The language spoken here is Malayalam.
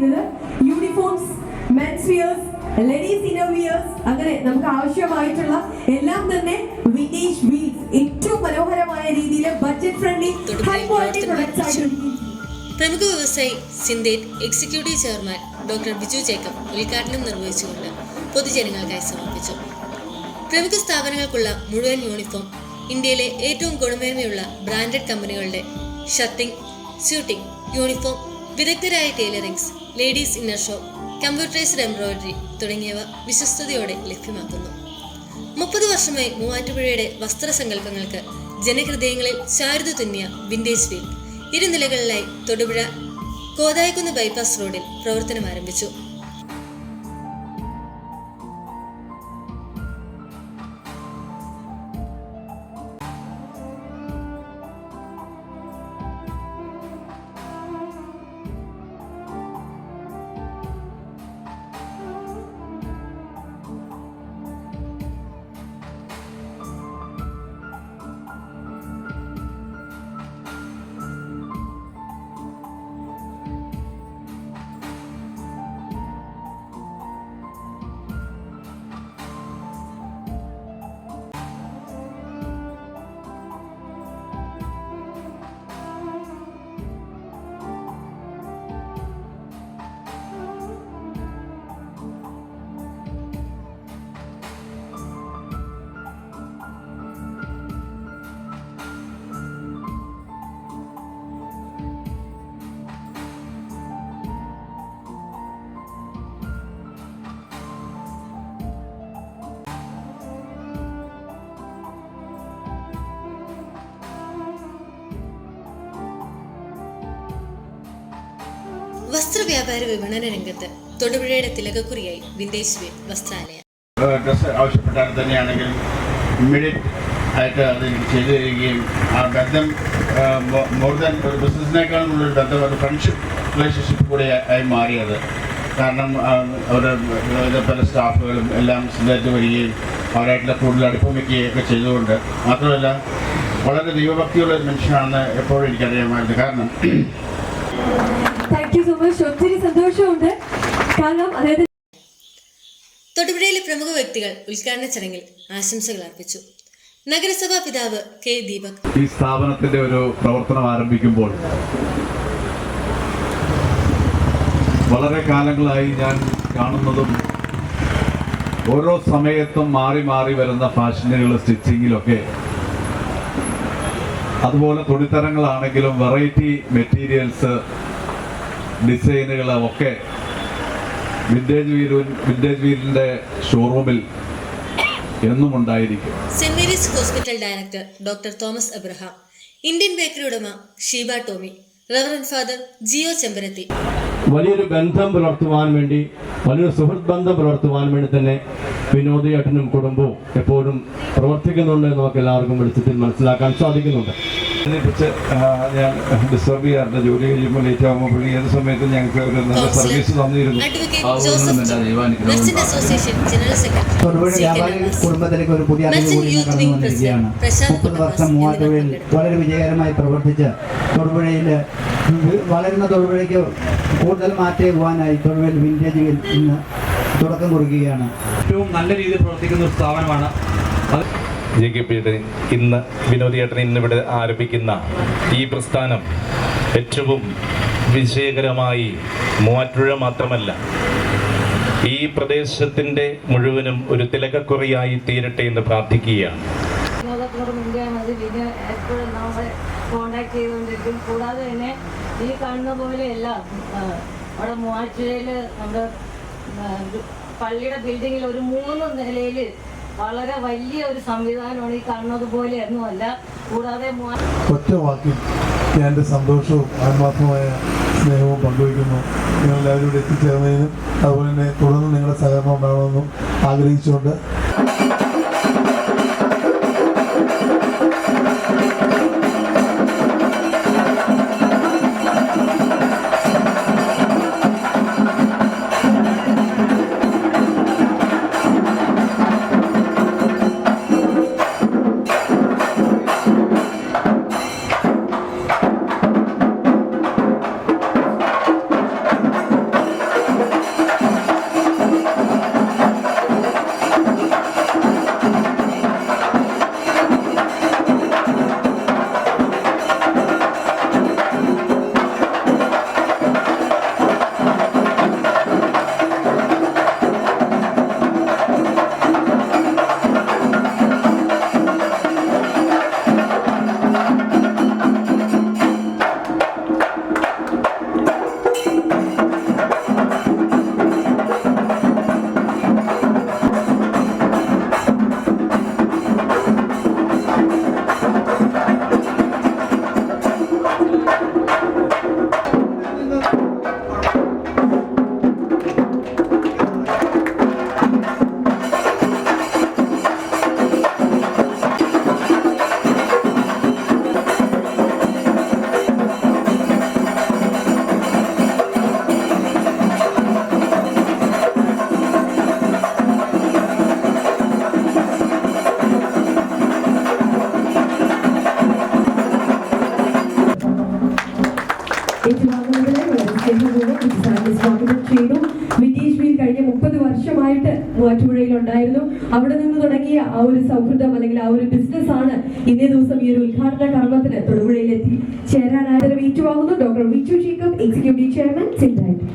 ചെയ്യുന്നത്. Uniforms, men's wears, ladies inner wears, അങ്ങനെ നമുക്ക് ആവശ്യമായിട്ടുള്ള എല്ലാം തന്നെ വിന്റേജ് വീൽസ് ഏറ്റവും മനോഹരമായ രീതിയിൽ budget friendly high quality products ആയിട്ട്. പ്രമുഖ വ്യവസായി Synthite executive chairman doctor Biju Jacob ഉദ്ഘാടനം നിർവഹിച്ചുകൊണ്ട് പൊതുജനങ്ങൾക്കായി സമർപ്പിച്ചു. പ്രമുഖ സ്ഥാപനങ്ങൾക്കുള്ള മുഴുവൻ യൂണിഫോം, ഇന്ത്യയിലെ ഏറ്റവും ഗുണമേന്മയുള്ള ബ്രാൻഡഡ് കമ്പനികളുടെ ഷർട്ടിംഗ്, സ്യൂട്ടിംഗ്, യൂണിഫോം, വിദഗ്ധരായ tailorings, ladies inner shop, computerised embroidery തുടങ്ങിയവ വിശ്വസ്തയോടെ ലഭ്യമാക്കുന്നു. 30 വർഷമായി മൂവാറ്റുപുഴയുടെ വസ്ത്രസങ്കല്പങ്ങൾക്ക് ജനഹൃദയങ്ങളിൽ ചാരുത തുന്നിയ വിന്റേജ് വീൽ ഇരുനിലകളിലായി തൊടുപുഴ കോതായിക്കുന്ന് ബൈപ്പാസ് റോഡിൽ പ്രവർത്തനം ആരംഭിച്ചു. വസ്ത്രവ്യാപാര വിപണന രംഗത്ത് തൊടുപുഴയുടെ തിലകക്കുറിയായി വിന്റേജ് വീൽ വസ്ത്രാലയം. ഡ്രസ്സ് ആവശ്യപ്പെട്ടാൽ തന്നെയാണെങ്കിൽ ഇമ്മീഡിയറ്റ് ആയിട്ട് അത് ചെയ്തു തരികയും ആ ബന്ധം മോർ ദാൻ ഒരു ബിസിനസ്സിനേക്കാളും ഉള്ളൊരു ബന്ധം ഒരു ഫ്രണ്ട്ഷിപ്പ് റിലേഷൻഷിപ്പ് കൂടെ ആയി മാറിയത്. കാരണം അവരുടെ പല സ്റ്റാഫുകളും എല്ലാം സിദ്ധായിട്ട് വരികയും അവരായിട്ടുള്ള കൂടുതൽ അടുപ്പം വയ്ക്കുകയൊക്കെ ചെയ്തുകൊണ്ട്, മാത്രമല്ല വളരെ ദൈവഭക്തിയുള്ള ഒരു മനുഷ്യനാണെന്ന് എപ്പോഴും എനിക്കറിയാമായിരുന്നു. കാരണം ഒത്തിരി സന്തോഷമുണ്ട്. കാരണം അതായത് തൊടുപുഴയിലെ പ്രമുഖ വ്യക്തികൾ ഉദ്ഘാടന ചടങ്ങിൽ ആശംസകൾ അർപ്പിച്ചു. നഗരസഭാ പിതാവ് കെ ദീപക് ഈ സ്ഥാപനത്തിന്റെ ഒരു പ്രവർത്തനം ആരംഭിക്കുമ്പോൾ വളരെ കാലങ്ങളായി ഞാൻ കാണുന്നതും ഓരോ സമയത്തും മാറി മാറി വരുന്ന ഫാഷനുകൾ, സ്റ്റിച്ചിങ്ങിലൊക്കെ, അതുപോലെ തുണിത്തരങ്ങളാണെങ്കിലും വെറൈറ്റി മെറ്റീരിയൽസ്, ഡിസൈനുകളൊക്കെ വിന്റേജ് വീലിന്റെ ഷോറൂമിൽ എന്നും ഉണ്ടായിരിക്കും. Saint Mary's hospital director doctor Thomas Abraham, Indian bakery ഉടമ ഷീബ ടോമി, റവറന്റ് ഫാദർ ജിയോ ചെമ്പരത്തി വലിയൊരു ബന്ധം പുലർത്തുവാൻ വേണ്ടി, വലിയൊരു സുഹൃത്ത് ബന്ധം പുലർത്തുവാൻ വേണ്ടി തന്നെ വിനോദേട്ടനും കുടുംബവും എപ്പോഴും പ്രവർത്തിക്കുന്നുണ്ട് എന്ന് നമുക്ക് എല്ലാവർക്കും വെളിച്ചത്തിൽ മനസ്സിലാക്കാൻ സാധിക്കുന്നുണ്ട്. അതിനെക്കുറിച്ച് ഞാൻ ഡിസ്റ്റർബ് ചെയ്യാറുണ്ട്. ജോലി കഴിയുമ്പോൾ ലേറ്റ് ആകുമ്പോൾ ഏത് സമയത്തും ഞങ്ങൾക്ക് ഒരു നല്ല സർവീസ് തന്നിരുന്നു. കുടുംബത്തിലേക്ക് ഒരു പുതിയ കടന്നു വന്നിരിക്കുകയാണ്. 30 വർഷം മൂവാറ്റുപുഴയിൽ വളരെ വിജയകരമായി പ്രവർത്തിച്ച് തൊടുപുഴയിൽ വളരുന്ന തൊടുപുഴയ്ക്ക് കൂടുതൽ മാറ്റേകുവാനായി തൊടുപുഴയിൽ വിന്റേജ് വീൽ ഇന്ന് തുടക്കം കുറിക്കുകയാണ്. ഏറ്റവും നല്ല രീതിയിൽ പ്രവർത്തിക്കുന്ന ഒരു സ്ഥാപനമാണ് JKPയുടെ ഇന്ന് വിനോദേട്ടൻ ഇന്നിവിടെ ആരംഭിക്കുന്ന ഈ പ്രസ്ഥാനം ഏറ്റവും വിജയകരമായി മൂവാറ്റുപുഴ മാത്രമല്ല ഈ പ്രദേശത്തിൻ്റെ മുഴുവനും ഒരു തിലകക്കുറിയായി തീരട്ടെ എന്ന് പ്രാർത്ഥിക്കുകയാണ്. കോണ്ടാക്ട് ചെയ്തുകൊണ്ടിരിക്കും. കൂടാതെ തന്നെ ഈ കാണുന്ന പോലെയല്ല, അവിടെ മൂവാറ്റുപുഴയിൽ നമ്മുടെ പള്ളിയുടെ ബിൽഡിങ്ങിൽ ഒരു 3 നിലയിൽ വളരെ വലിയ ഒരു സംവിധാനമാണ്. ഈ കാണുന്നത് പോലെയൊന്നുമല്ല. കൂടാതെ ഒറ്റ വാക്കിൽ ഞാൻ എൻ്റെ സന്തോഷവും ആത്മാർത്ഥമായ സ്നേഹവും പങ്കുവയ്ക്കുന്നു. നിങ്ങളെല്ലാവരും ഇവിടെ എത്തിച്ചേർന്നതിനും അതുപോലെ തന്നെ തുടർന്ന് നിങ്ങളുടെ സഹകരണം ഉണ്ടാകണമെന്നും ആഗ്രഹിച്ചുകൊണ്ട് അവിടെ നിന്ന് തുടങ്ങിയ ആ ഒരു സൗഹൃദം അല്ലെങ്കിൽ ആ ഒരു ബിസിനസ് ആണ് ഇന്നേ ദിവസം ഈ ഒരു ഉദ്ഘാടന കർമ്മത്തിന് തൊടുപുഴയിൽ എത്തി ചേരാനായിട്ട് ഏറ്റുവാങ്ങുന്നു doctor Viju Jacob, executive chairman, സിൻഡായിട്ട്.